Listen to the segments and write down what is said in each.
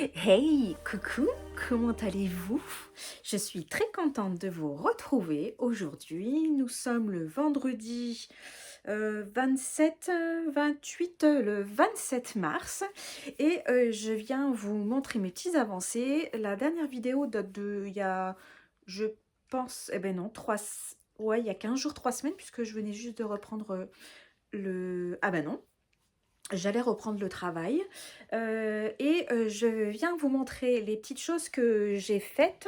Hey, coucou, comment allez-vous? Je suis très contente de vous retrouver aujourd'hui. Nous sommes le vendredi 27, 28, le 27 mars et je viens vous montrer mes petites avancées. La dernière vidéo date de il y a, je pense, eh ben non, ouais, il y a 15 jours, 3 semaines, puisque je venais juste de reprendre Ah ben non, j'allais reprendre le travail et je viens vous montrer les petites choses que j'ai faites,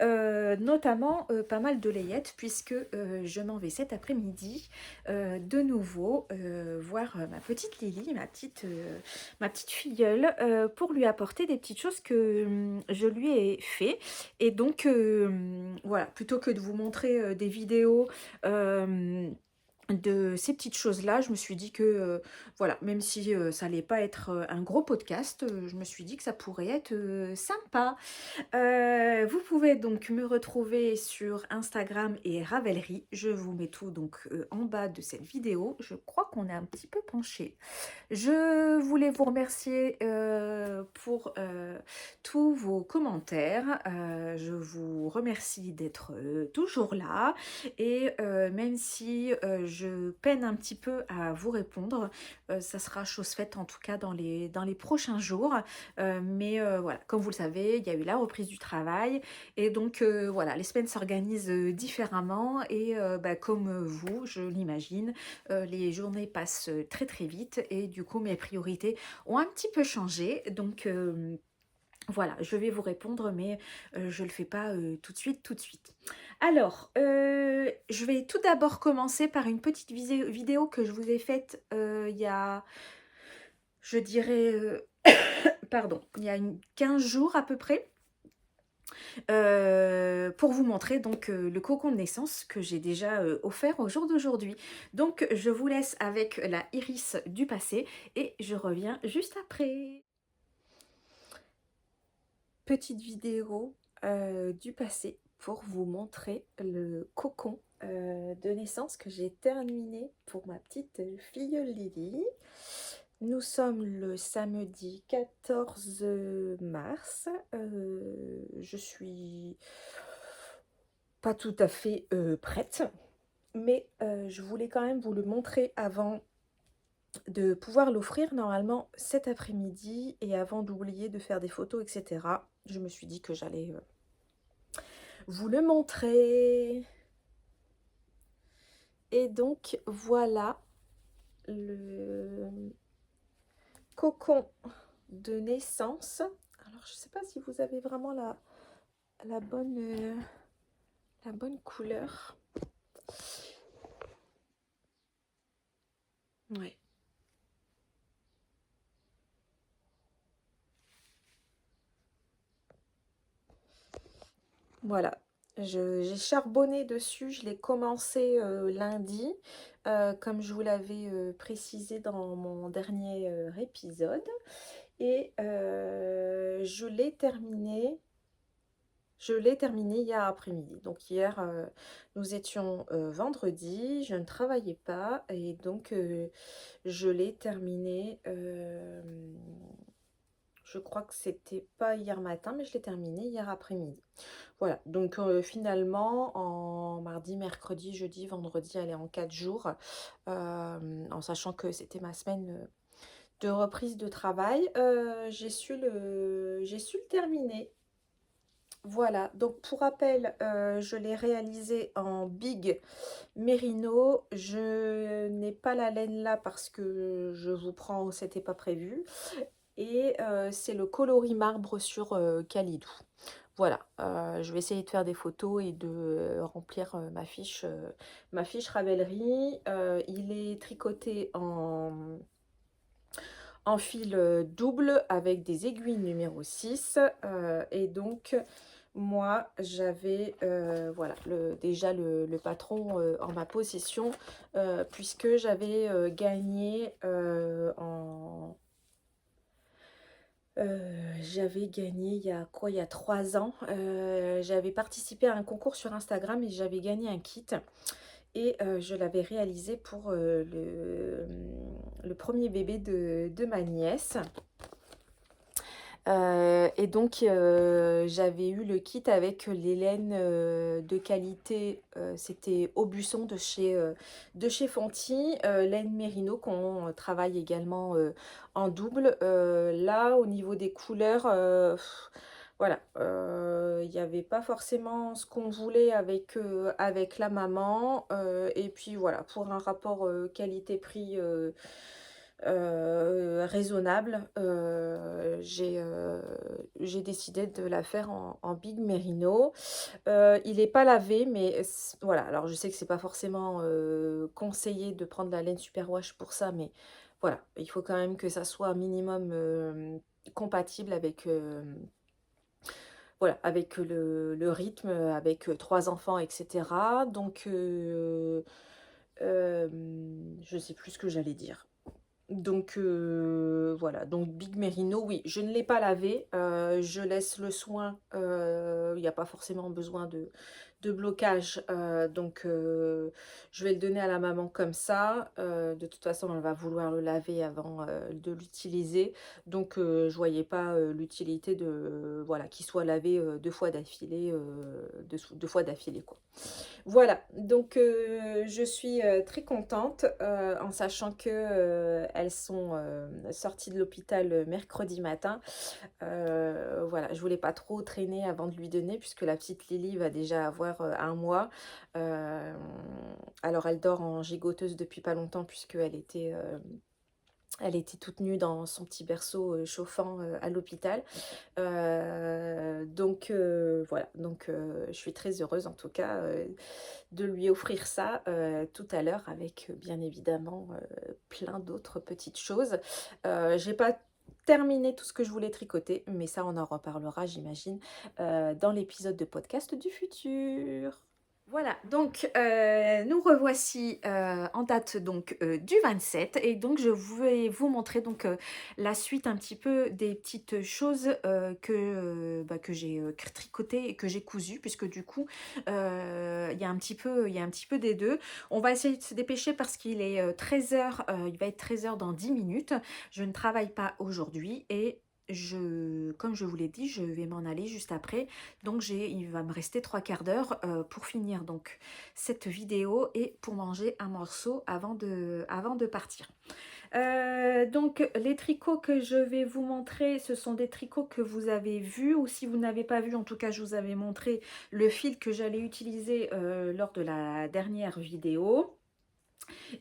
notamment pas mal de layettes puisque je m'en vais cet après-midi de nouveau voir ma petite Lily, ma petite filleule, pour lui apporter des petites choses que je lui ai fait. Et donc voilà, plutôt que de vous montrer des vidéos de ces petites choses-là, je me suis dit que, voilà, même si ça allait pas être un gros podcast, je me suis dit que ça pourrait être sympa. Vous pouvez donc me retrouver sur Instagram et Ravelry. Je vous mets tout donc en bas de cette vidéo. Je crois qu'on est un petit peu penché. Je voulais vous remercier pour tous vos commentaires. Je vous remercie d'être toujours là. Et même si je peine un petit peu à vous répondre, ça sera chose faite en tout cas dans les prochains jours. Mais voilà, comme vous le savez, il y a eu la reprise du travail. Et donc voilà, les semaines s'organisent différemment. Et bah, comme vous, je l'imagine, les journées passent très très vite et du coup mes priorités ont un petit peu changé. Donc voilà, je vais vous répondre, mais je ne le fais pas tout de suite, tout de suite. Alors, je vais tout d'abord commencer par une petite vidéo que je vous ai faite il y a, je dirais, pardon, il y a 15 jours à peu près. Pour vous montrer donc le cocon de naissance que j'ai déjà offert au jour d'aujourd'hui. Donc je vous laisse avec la iris du passé et je reviens juste après. Petite vidéo du passé pour vous montrer le cocon de naissance que j'ai terminé pour ma petite fille Lily. Nous sommes le samedi 14 mars. Je suis pas tout à fait prête, mais je voulais quand même vous le montrer avant de pouvoir l'offrir normalement cet après-midi et avant d'oublier de faire des photos, etc. Je me suis dit que j'allais vous le montrer. Et donc voilà le cocon de naissance. Alors je sais pas si vous avez vraiment la bonne couleur. Ouais. Voilà, j'ai charbonné dessus, je l'ai commencé lundi, comme je vous l'avais précisé dans mon dernier épisode. Et je l'ai terminé hier après-midi. Donc hier, nous étions vendredi, je ne travaillais pas et donc je l'ai terminé. Je crois que c'était pas hier matin, mais je l'ai terminé hier après-midi. Voilà, donc finalement, en mardi, mercredi, jeudi, vendredi, elle est en 4 jours, en sachant que c'était ma semaine de reprise de travail. J'ai su le terminer. Voilà, donc pour rappel, je l'ai réalisé en Big Merino. Je n'ai pas la laine là parce que je vous prends, c'était pas prévu. Et c'est le coloris marbre sur Calidou. Voilà, je vais essayer de faire des photos et de remplir ma fiche Ravelry. Il est tricoté en fil double avec des aiguilles numéro 6. Et donc, moi, j'avais voilà, déjà le patron en ma possession, puisque j'avais gagné j'avais gagné il y a quoi? Il y a 3 ans. J'avais participé à un concours sur Instagram et j'avais gagné un kit. Et je l'avais réalisé pour le premier bébé de ma nièce. et donc j'avais eu le kit avec les laines de qualité, c'était Aubusson de chez Fonty, laine Mérino qu'on travaille également en double. Là, au niveau des couleurs, voilà, il n'y avait pas forcément ce qu'on voulait avec la maman. Et puis voilà, pour un rapport qualité-prix raisonnable, j'ai décidé de la faire en Big Merino. Il n'est pas lavé, mais voilà. Alors je sais que c'est pas forcément conseillé de prendre la laine superwash pour ça, mais voilà, il faut quand même que ça soit un minimum compatible avec, voilà, avec le rythme, avec 3 enfants, etc. Donc, je sais plus ce que j'allais dire. Donc voilà, donc Big Merino, oui, je ne l'ai pas lavé, je laisse le soin, il n'y a pas forcément besoin de blocage, donc je vais le donner à la maman comme ça. De toute façon, elle va vouloir le laver avant de l'utiliser, donc je voyais pas l'utilité de, voilà, qu'il soit lavé 2 fois d'affilée, deux fois d'affilée, quoi. Voilà, donc je suis très contente en sachant que elles sont sorties de l'hôpital mercredi matin. Voilà, je voulais pas trop traîner avant de lui donner puisque la petite Lily va déjà avoir 1 mois. Euh, alors elle dort en gigoteuse depuis pas longtemps puisqu'elle était elle était toute nue dans son petit berceau chauffant à l'hôpital. Donc voilà, donc je suis très heureuse en tout cas de lui offrir ça tout à l'heure avec bien évidemment plein d'autres petites choses. J'ai pas terminé tout ce que je voulais tricoter, mais ça on en reparlera j'imagine dans l'épisode de podcast du futur. Voilà, donc nous revoici en date donc du 27 et donc je vais vous montrer donc la suite un petit peu des petites choses que j'ai tricotées et que j'ai cousues puisque du coup il y a un petit peu des deux. On va essayer de se dépêcher parce qu'il est 13h, il va être 13h dans 10 minutes. Je ne travaille pas aujourd'hui et comme je vous l'ai dit, je vais m'en aller juste après. Donc il va me rester 3/4 d'heure pour finir donc cette vidéo et pour manger un morceau avant de partir. Donc les tricots que je vais vous montrer, ce sont des tricots que vous avez vus ou si vous n'avez pas vu, en tout cas je vous avais montré le fil que j'allais utiliser lors de la dernière vidéo.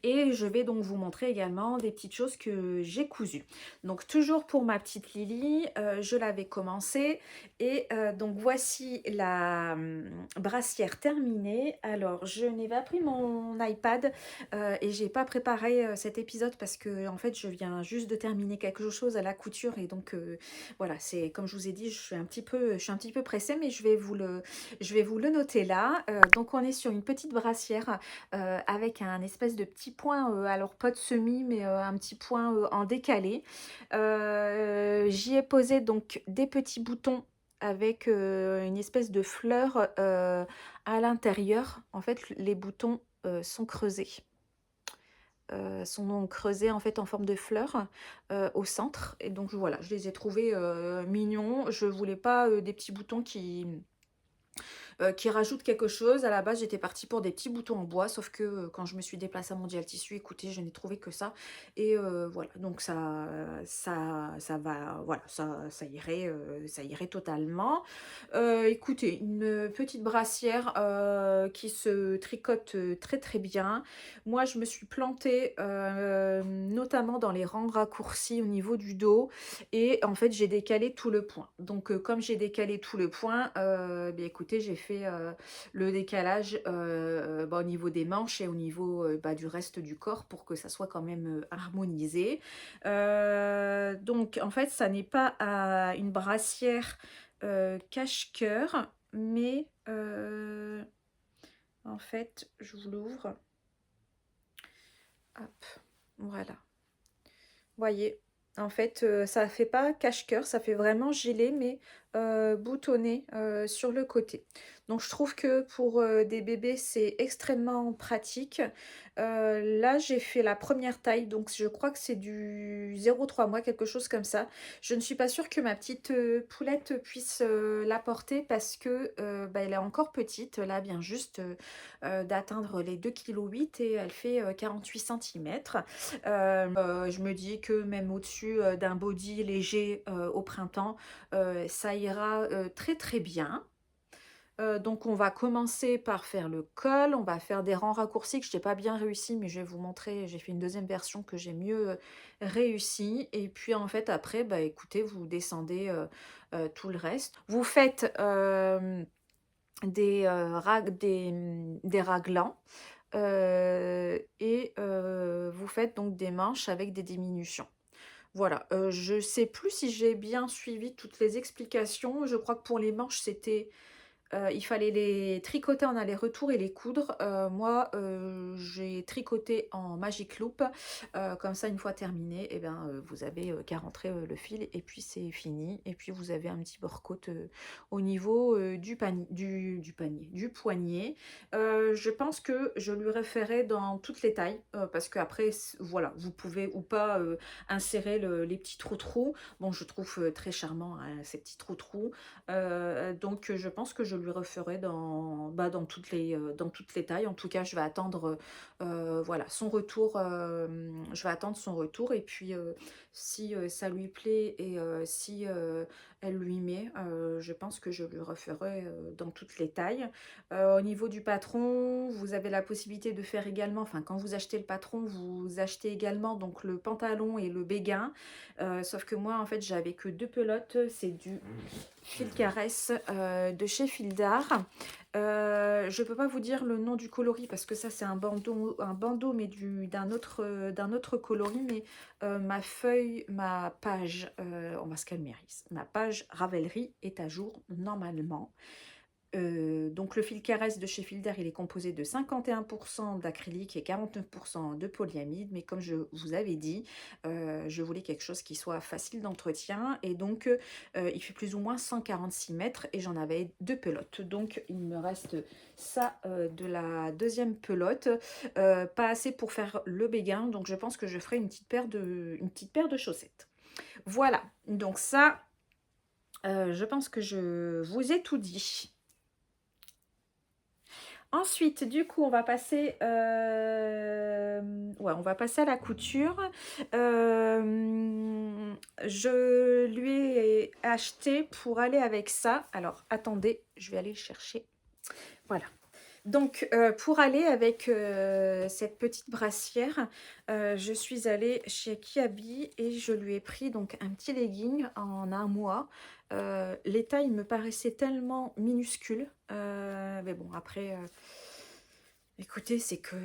Et je vais donc vous montrer également des petites choses que j'ai cousues. Donc toujours pour ma petite Lily, je l'avais commencé et donc voici la brassière terminée. Alors je n'ai pas pris mon iPad et j'ai pas préparé cet épisode parce que en fait je viens juste de terminer quelque chose à la couture et donc voilà, c'est comme je vous ai dit, je suis un petit peu pressée, mais je vais vous le noter là. Donc on est sur une petite brassière avec un espèce de petit point, alors pas de semis, mais un petit point en décalé. J'y ai posé donc des petits boutons avec une espèce de fleur à l'intérieur. En fait, les boutons sont creusés. Sont donc creusés en fait en forme de fleur au centre. Et donc voilà, je les ai trouvés mignons. Je voulais pas des petits boutons qui rajoute quelque chose. À la base, j'étais partie pour des petits boutons en bois, sauf que quand je me suis déplacée à Mondial Tissu, écoutez, je n'ai trouvé que ça. Et voilà, donc ça va, voilà, ça irait totalement. Écoutez, une petite brassière qui se tricote très très bien. Moi, je me suis plantée notamment dans les rangs raccourcis au niveau du dos. Et en fait, j'ai décalé tout le point. Donc, comme j'ai décalé tout le point, bien, écoutez, j'ai fait le décalage au niveau des manches et au niveau du reste du corps pour que ça soit quand même harmonisé. Donc, en fait, ça n'est pas une brassière cache-cœur, mais en fait, je vous l'ouvre. Hop, voilà. Voyez, en fait, ça fait pas cache-cœur, ça fait vraiment gilet, mais boutonné sur le côté. Donc, je trouve que pour des bébés, c'est extrêmement pratique. Là, j'ai fait la première taille, donc je crois que c'est du 0,3 mois, quelque chose comme ça. Je ne suis pas sûre que ma petite poulette puisse la porter parce que bah, elle est encore petite. Là, elle vient juste d'atteindre les 2,8 kg et elle fait 48 centimètres. Je me dis que même au-dessus d'un body léger au printemps, ça ira très très bien. Donc on va commencer par faire le col, on va faire des rangs raccourcis que je n'ai pas bien réussi, mais je vais vous montrer, j'ai fait une deuxième version que j'ai mieux réussi. Et puis en fait après, bah écoutez, vous descendez tout le reste. Vous faites des raglans et vous faites donc des manches avec des diminutions. Voilà, je sais plus si j'ai bien suivi toutes les explications. Je crois que pour les manches, c'était il fallait les tricoter en aller-retour et les coudre. Moi, j'ai tricoté en Magic Loop. Comme ça, une fois terminé, et ben, vous avez qu'à rentrer le fil et puis c'est fini. Et puis vous avez un petit bore-côte au niveau du poignet. Je pense que je lui referai dans toutes les tailles parce qu'après, voilà, vous pouvez ou pas insérer les petits trous-trous. Bon, je trouve très charmant hein, ces petits trous-trous. Donc je pense que je lui referai dans toutes les tailles. En tout cas, je vais attendre voilà, son retour. Je vais attendre son retour et puis si ça lui plaît et si elle lui met, je pense que je lui referai dans toutes les tailles. Au niveau du patron, vous avez la possibilité de faire également, enfin quand vous achetez le patron, vous achetez également donc le pantalon et le béguin. Sauf que moi en fait j'avais que 2 pelotes, c'est du fil caresse de chez Fildar. Je peux pas vous dire le nom du coloris parce que ça c'est un bandeau mais d'un autre coloris, mais ma page, on va se calmer, Iris. Ma page Ravelry est à jour normalement. Donc le fil caresse de chez Fildar, il est composé de 51% d'acrylique et 49% de polyamide, mais comme je vous avais dit, je voulais quelque chose qui soit facile d'entretien, et donc il fait plus ou moins 146 mètres, et j'en avais 2 pelotes, donc il me reste ça de la deuxième pelote, pas assez pour faire le béguin, donc je pense que je ferai une petite paire de chaussettes. Voilà, donc ça, je pense que je vous ai tout dit. Ensuite, du coup, on va passer, ouais, on va passer à la couture. Je lui ai acheté pour aller avec ça. Alors, attendez, je vais aller le chercher. Voilà. Donc, pour aller avec cette petite brassière, je suis allée chez Kiabi et je lui ai pris donc un petit legging en un mois. Les tailles me paraissaient tellement minuscules. Mais bon, après, écoutez, c'est que,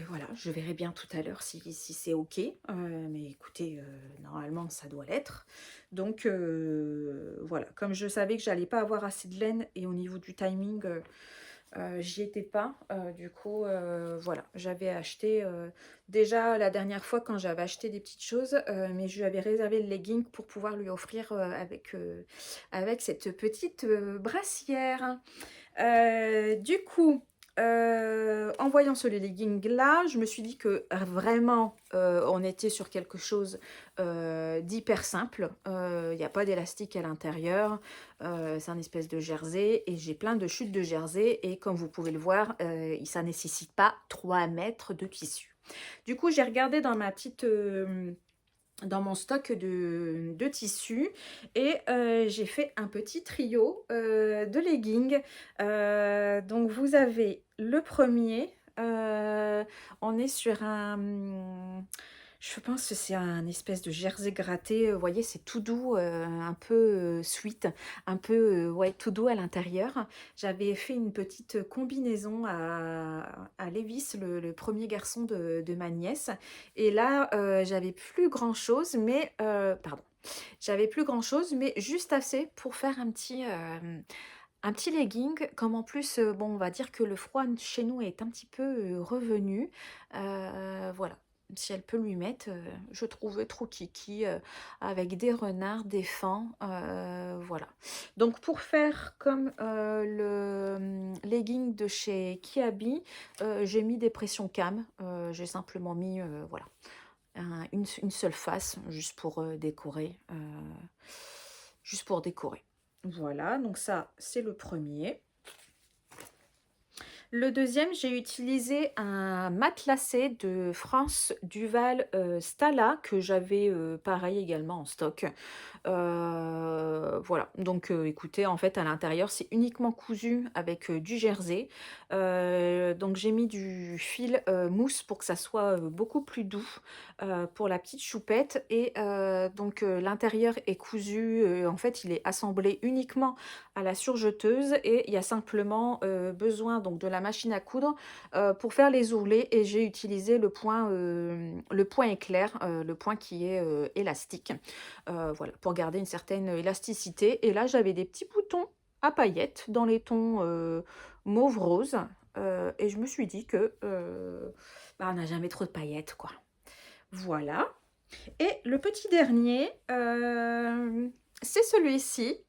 voilà, je verrai bien tout à l'heure si c'est OK. Mais écoutez, normalement, ça doit l'être. Donc, voilà, comme je savais que j'allais pas avoir assez de laine et au niveau du timing, j'y étais pas. Du coup, voilà, j'avais acheté déjà la dernière fois quand j'avais acheté des petites choses, mais je lui avais réservé le legging pour pouvoir lui offrir avec cette petite brassière. Du coup, en voyant ce legging là, je me suis dit que vraiment on était sur quelque chose d'hyper simple. Il n'y a pas d'élastique à l'intérieur, c'est un espèce de jersey et j'ai plein de chutes de jersey, et comme vous pouvez le voir, ça nécessite pas 3 mètres de tissu. Du coup, j'ai regardé dans ma petite dans mon stock de tissus, et j'ai fait un petit trio de leggings. Donc vous avez le premier, on est sur un, je pense que c'est un espèce de jersey gratté, vous voyez, c'est tout doux, un peu sweet, un peu ouais, tout doux à l'intérieur. J'avais fait une petite combinaison à Lévis, le premier garçon de ma nièce, et là j'avais plus grand chose, mais pardon, j'avais plus grand chose, mais juste assez pour faire un petit legging. Comme en plus, bon, on va dire que le froid chez nous est un petit peu revenu, voilà. si elle peut lui mettre, je trouve trop kiki, avec des renards, des faons, voilà. Donc pour faire comme, legging de chez Kiabi, j'ai mis des pressions cam, j'ai simplement mis, voilà, une seule face juste pour, décorer, juste pour décorer. Voilà, donc ça, c'est le premier. Le deuxième, j'ai utilisé un matelassé de France Duval, Stala que j'avais, pareil également en stock. Voilà, donc écoutez, en fait, à l'intérieur, c'est uniquement cousu avec, du jersey. Donc j'ai mis du fil, mousse pour que ça soit, beaucoup plus doux, pour la petite choupette et donc l'intérieur est cousu, en fait, il est assemblé uniquement à la surjeteuse et il y a simplement, besoin donc de la machine à coudre, pour faire les ourlets et j'ai utilisé le point éclair, le point qui est, élastique. Voilà, pour garder une certaine élasticité et là, j'avais des petits boutons à paillettes dans les tons, mauve rose, et je me suis dit que, bah, on n'a jamais trop de paillettes, quoi. Voilà. Et le petit dernier, c'est celui-ci.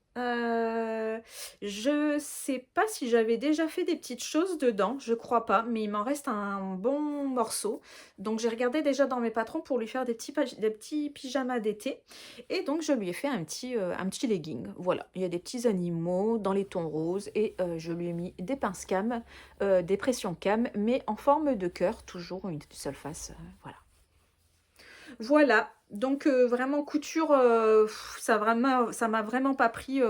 Je sais pas si j'avais déjà fait des petites choses dedans, je crois pas, mais il m'en reste un bon morceau. Donc j'ai regardé déjà dans mes patrons pour lui faire des petits pyjamas d'été. Et donc je lui ai fait un petit legging. Voilà, il y a des petits animaux dans les tons roses et je lui ai mis des pinces cam, des pressions cam, mais en forme de cœur, toujours une seule face. Voilà. Voilà, donc vraiment couture, ça m'a vraiment pas pris,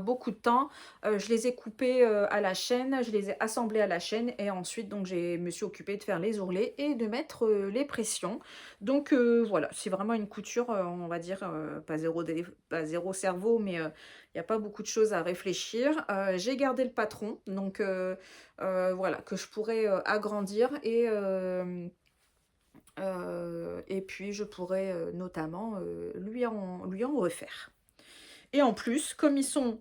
beaucoup de temps. Je les ai coupés, à la chaîne, je les ai assemblés à la chaîne et ensuite donc j'ai me suis occupée de faire les ourlets et de mettre, les pressions. Donc voilà, c'est vraiment une couture, on va dire, pas zéro cerveau, mais il y a pas beaucoup de choses à réfléchir. J'ai gardé le patron, donc voilà, que je pourrais, agrandir et puis je pourrais, notamment, lui en refaire. Et en plus, comme ils sont,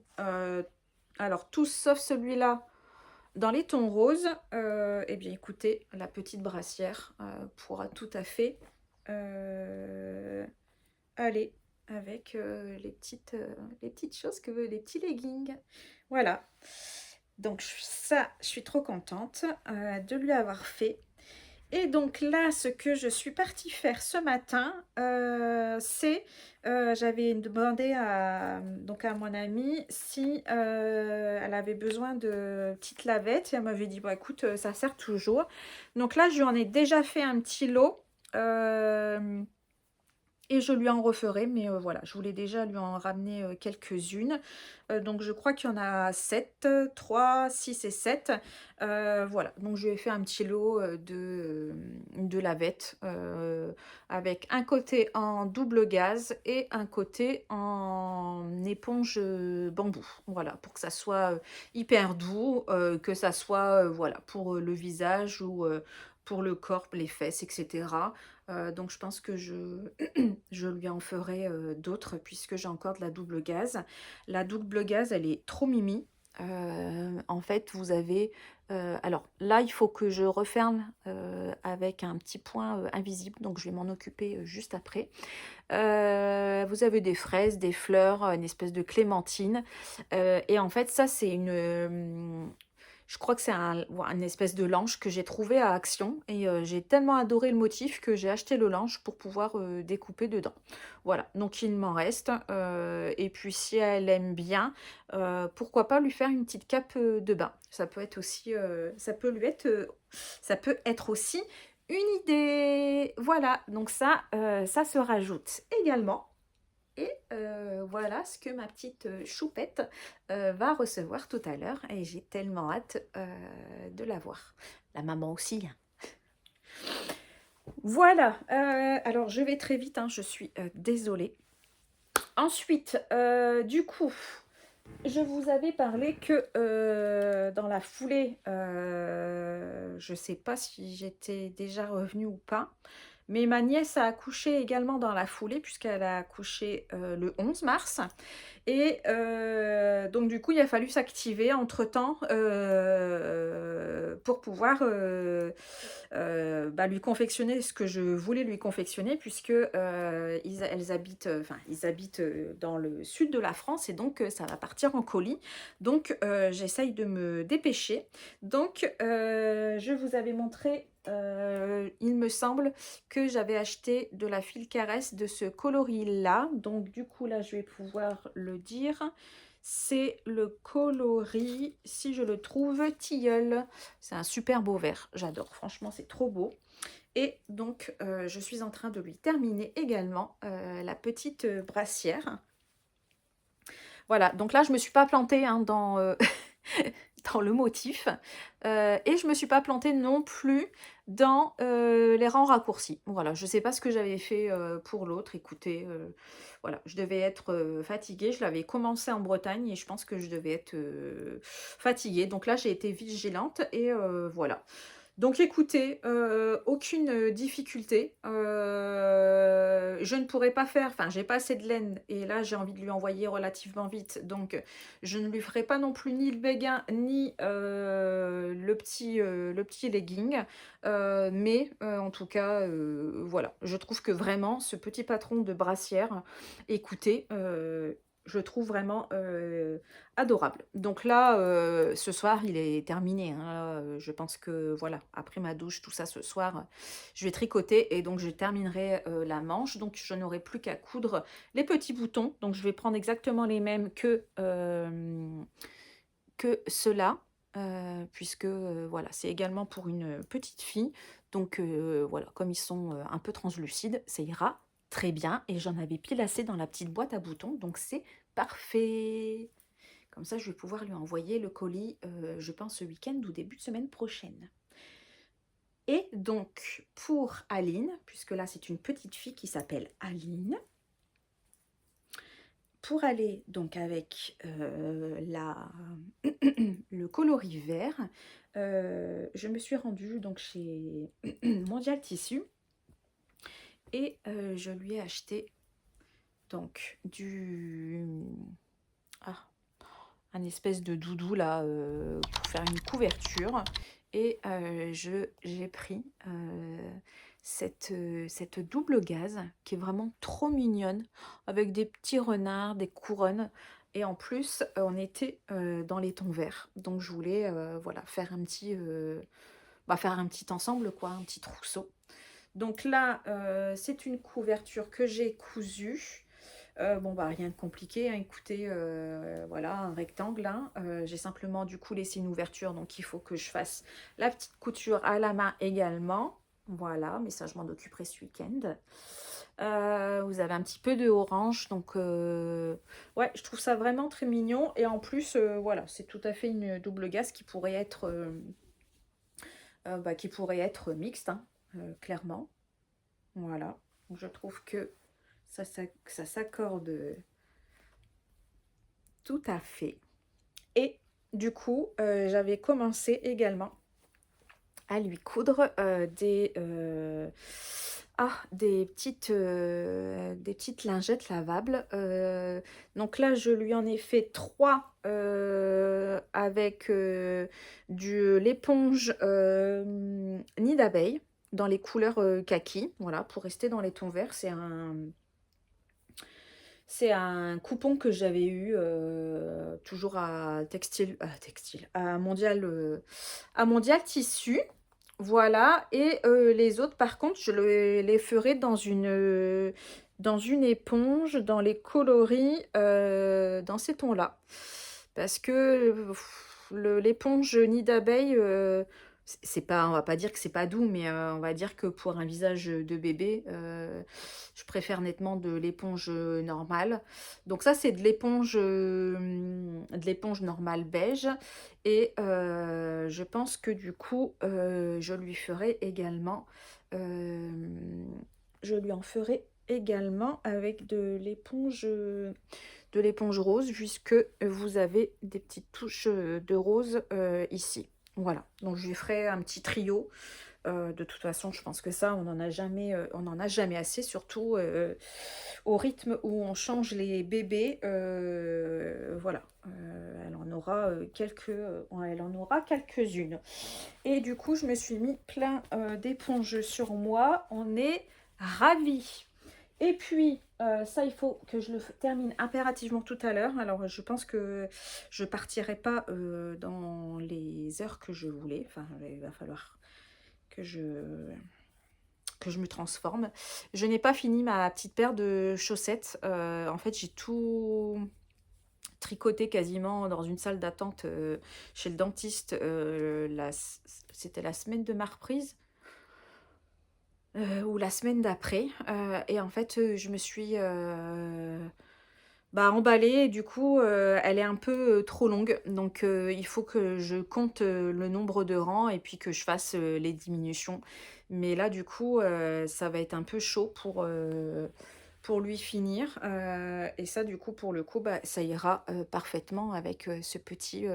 alors tous sauf celui-là, dans les tons roses, et bien écoutez, la petite brassière, pourra tout à fait, aller avec, les petites choses les petits leggings. Voilà. Donc ça, je suis trop contente, de lui avoir fait. Et donc là, ce que je suis partie faire ce matin, c'est, j'avais demandé donc à mon amie si, elle avait besoin de petites lavettes et elle m'avait dit: «Bah, écoute, ça sert toujours». Donc là, je lui en ai déjà fait un petit lot, hem et je lui en referai, mais voilà, je voulais déjà lui en ramener, quelques-unes. Donc je crois qu'il y en a 7, 3, 6 et 7. Voilà, donc je lui ai fait un petit lot, de lavettes, avec un côté en double gaze et un côté en éponge, bambou. Voilà, pour que ça soit, hyper doux, que ça soit, voilà, pour, le visage ou, pour le corps, les fesses et cetera. Donc je pense que je lui en ferai, d'autres puisque j'ai encore de la double gaze. La double gaze, elle est trop mimi. En fait, vous avez, alors là, il faut que je referme, avec un petit point, invisible, donc je vais m'en occuper, juste après. Vous avez des fraises, des fleurs, une espèce de clémentine, et en fait, ça, c'est je crois que c'est un espèce de lange que j'ai trouvé à Action et j'ai tellement adoré le motif que j'ai acheté le lange pour pouvoir, découper dedans. Voilà, donc il m'en reste, et puis si elle aime bien, pourquoi pas lui faire une petite cape, de bain. Ça peut être aussi, ça peut être aussi une idée. Voilà, donc ça se rajoute également et voilà ce que ma petite, choupette, va recevoir tout à l'heure et j'ai tellement hâte, de la voir. La maman aussi, hein. Voilà, alors je vais très vite, hein, je suis, désolée. Ensuite, du coup, je vous avais parlé que, dans la foulée, je sais pas si j'étais déjà revenue ou pas, mais ma nièce a accouché également dans la foulée puisqu'elle a accouché, le 11 mars et Donc du coup, il a fallu s'activer entre-temps pour pouvoir lui confectionner ce que je voulais lui confectionner, puisque ils habitent dans le sud de la France, et donc ça va partir en colis. Donc j'essaye de me dépêcher. Donc je vous avais montré, il me semble que j'avais acheté de la fil caresse de ce coloris là. Donc du coup là je vais pouvoir le dire. C'est le coloris, si je le trouve, tilleul. C'est un super beau vert, j'adore, franchement c'est trop beau. Et donc je suis en train de lui terminer également la petite brassière. Voilà, donc là je me suis pas plantée hein, dans, dans le motif. Et je me suis pas plantée non plus dans les rangs raccourcis. Voilà, je sais pas ce que j'avais fait pour l'autre. Écoutez, voilà, je devais être fatiguée. Je l'avais commencé en Bretagne et je pense que je devais être fatiguée. Donc là, j'ai été vigilante et voilà. Donc écoutez, aucune difficulté. Je ne pourrais pas faire, enfin j'ai pas assez de laine et là j'ai envie de lui envoyer relativement vite. Donc je ne lui ferai pas non plus ni le béguin ni le petit legging. Mais en tout cas, voilà. Je trouve que vraiment ce petit patron de brassière, écoutez, je trouve vraiment adorable. Donc là, ce soir, il est terminé. Hein. Là, je pense que, voilà, après ma douche, tout ça, ce soir, je vais tricoter et donc je terminerai la manche. Donc, je n'aurai plus qu'à coudre les petits boutons. Donc, je vais prendre exactement les mêmes que ceux-là. Puisque, voilà, c'est également pour une petite fille. Donc, voilà, comme ils sont un peu translucides, ça ira très bien. Et j'en avais pile assez dans la petite boîte à boutons. Donc, c'est parfait. Comme ça, je vais pouvoir lui envoyer le colis, je pense, ce week-end ou début de semaine prochaine. Et donc, pour Aline, puisque là, c'est une petite fille qui s'appelle Aline, pour aller donc avec le coloris vert, je me suis rendue donc chez Mondial Tissu et je lui ai acheté donc un espèce de doudou là pour faire une couverture et j'ai pris cette double gaze qui est vraiment trop mignonne avec des petits renards, des couronnes et en plus on était dans les tons verts donc je voulais voilà faire un petit ensemble quoi, un petit trousseau. Donc là c'est une couverture que j'ai cousue. Bon bah rien de compliqué, hein. Écoutez, voilà un rectangle hein. J'ai simplement du coup laissé une ouverture, donc il faut que je fasse la petite couture à la main également. Voilà, mais ça je m'en occuperai ce week-end. Vous avez un petit peu de orange, donc ouais, je trouve ça vraiment très mignon. Et en plus, voilà, c'est tout à fait une double gaze qui pourrait être, mixte, hein, clairement. Voilà, je trouve que ça s'accorde tout à fait. Et du coup, j'avais commencé également à lui coudre des petites lingettes lavables. Donc là, je lui en ai fait 3 avec l'éponge nid d'abeille dans les couleurs kaki. Voilà, pour rester dans les tons verts, c'est un coupon que j'avais eu toujours à à Mondial Tissu. Voilà, et les autres, par contre, les ferai dans une éponge, dans les coloris, dans ces tons-là. Parce que l'éponge nid d'abeille, c'est pas, on va pas dire que c'est pas doux, mais on va dire que pour un visage de bébé, je préfère nettement de l'éponge normale. Donc ça, c'est de l'éponge normale beige. Et je pense que du coup, je lui en ferai également avec de l'éponge rose, puisque vous avez des petites touches de rose ici. Voilà, donc je lui ferai un petit trio. De toute façon, je pense que ça, on n'en a jamais assez, surtout au rythme où on change les bébés. Voilà, aura elle en aura quelques-unes. Et du coup, je me suis mis plein d'éponges sur moi. On est ravis. Et puis, ça, il faut que je le termine impérativement tout à l'heure. Alors, je pense que je partirai pas dans les heures que je voulais. Enfin, il va falloir que je me transforme. Je n'ai pas fini ma petite paire de chaussettes. En fait, j'ai tout tricoté quasiment dans une salle d'attente chez le dentiste. C'était la semaine de ma reprise. Ou la semaine d'après. Et en fait, je me suis emballée. Et du coup, elle est un peu trop longue. Donc, il faut que je compte le nombre de rangs et puis que je fasse les diminutions. Mais là, du coup, ça va être un peu chaud pour lui finir. Et ça, du coup, pour le coup, ça ira parfaitement avec ce petit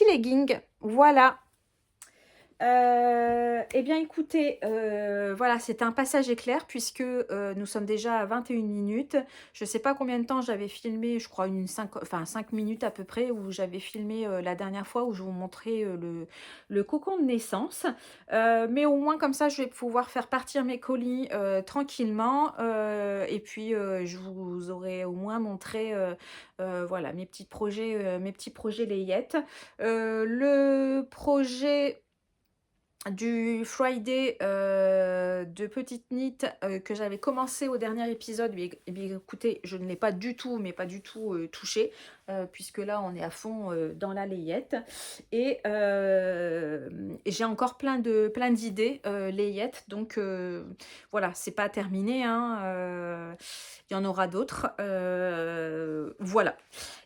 legging. Voilà. Eh bien écoutez, voilà, c'est un passage éclair puisque nous sommes déjà à 21 minutes. Je ne sais pas combien de temps j'avais filmé, je crois 5 minutes à peu près, où j'avais filmé la dernière fois où je vous montrais le cocon de naissance. Mais au moins comme ça, je vais pouvoir faire partir mes colis tranquillement. Et puis, je vous aurai au moins montré voilà, mes petits projets layettes. Le projet du Friday de Petite Knit que j'avais commencé au dernier épisode, mais écoutez, je ne l'ai pas du tout, mais pas du tout touché, puisque là on est à fond dans la layette. Et j'ai encore plein d'idées layettes, donc voilà, c'est pas terminé, hein, il y en aura d'autres. Voilà.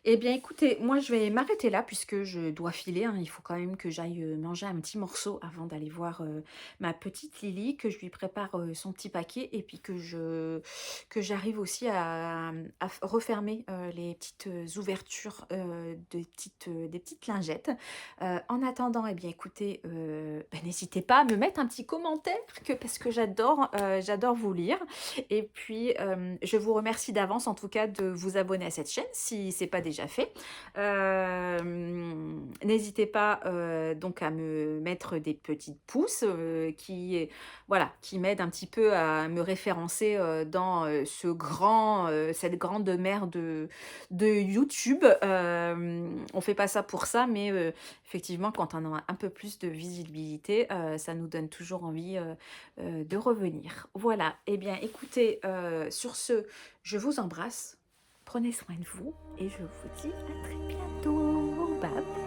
Eh bien, écoutez, moi, je vais m'arrêter là puisque je dois filer, hein. Il faut quand même que j'aille manger un petit morceau avant d'aller voir ma petite Lily, que je lui prépare son petit paquet et puis que j'arrive aussi à refermer les petites ouvertures des petites lingettes. En attendant, eh bien, écoutez, n'hésitez pas à me mettre un petit commentaire parce que j'adore vous lire. Et puis, je vous remercie d'avance en tout cas de vous abonner à cette chaîne si ce n'est pas déjà fait. N'hésitez pas donc à me mettre des petites pouces voilà, qui m'aident un petit peu à me référencer dans cette grande mer de YouTube. On fait pas ça pour ça, mais effectivement, quand on a un peu plus de visibilité, ça nous donne toujours envie de revenir. Voilà, et bien écoutez, sur ce, je vous embrasse, prenez soin de vous et je vous dis à très bientôt. Bye.